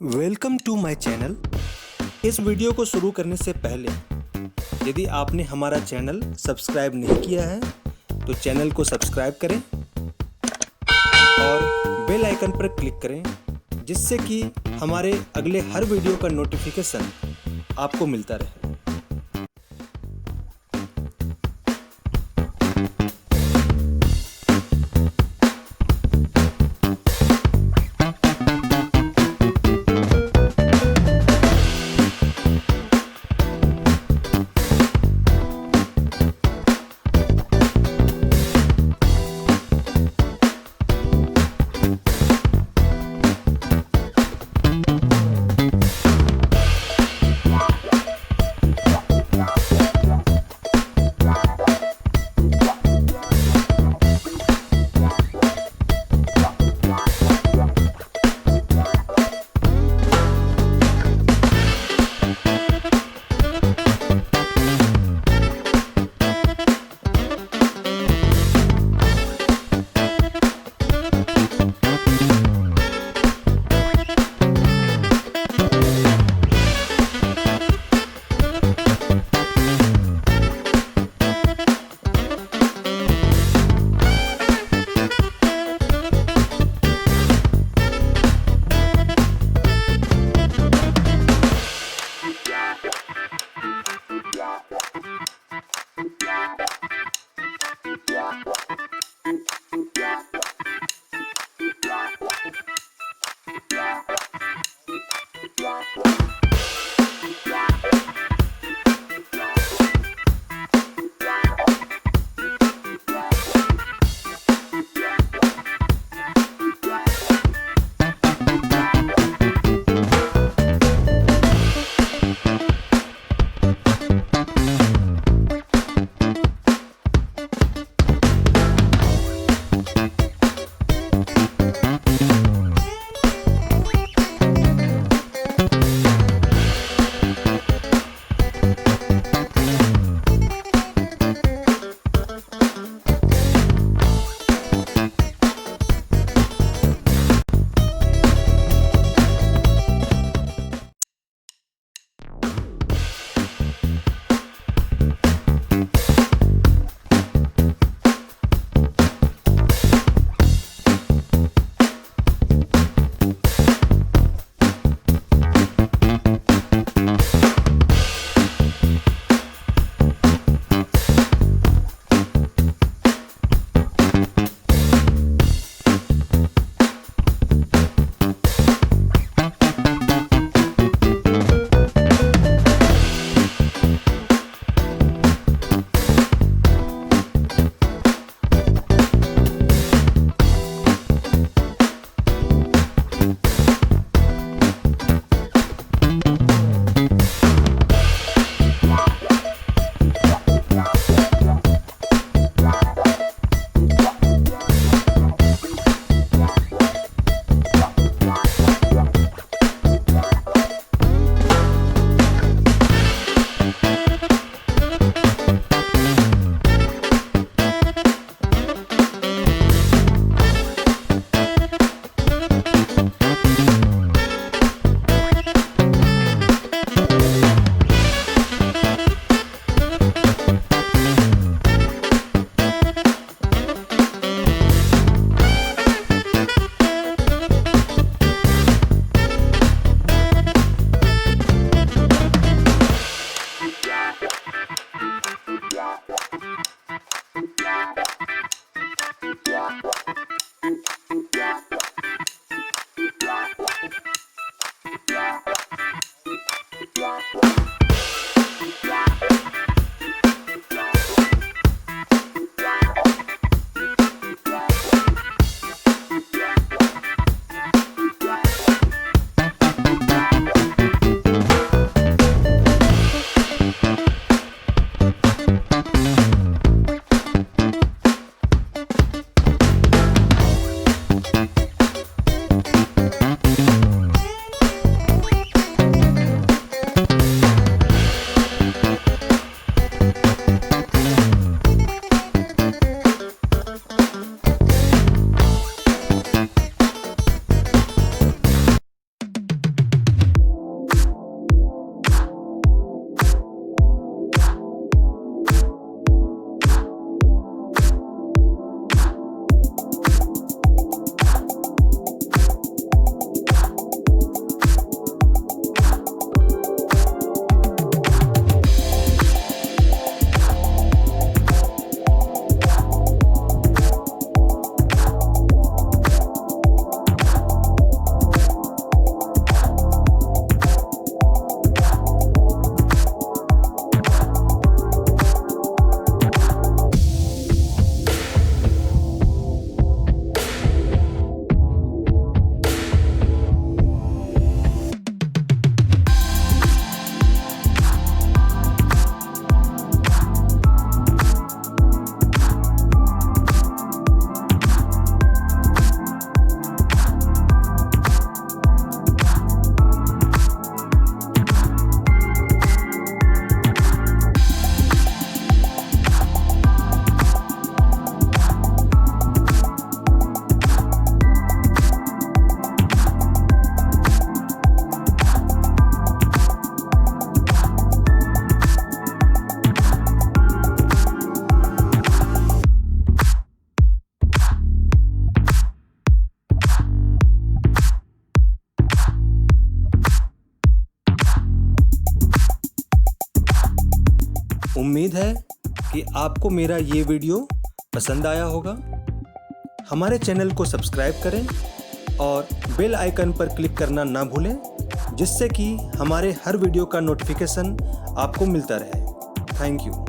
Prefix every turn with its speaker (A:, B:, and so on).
A: Welcome to my channel. इस video को शुरू करने से पहले यदि आपने हमारा चैनल सब्सक्राइब नहीं किया है तो चैनल को सब्सक्राइब करें और बेल आइकन पर क्लिक करें, जिससे कि हमारे अगले हर वीडियो का नोटिफिकेशन आपको मिलता रहे। उम्मीद है कि आपको मेरा ये वीडियो पसंद आया होगा। हमारे चैनल को सब्सक्राइब करें और बेल आइकन पर क्लिक करना ना भूलें, जिससे कि हमारे हर वीडियो का नोटिफिकेशन आपको मिलता रहे। Thank you.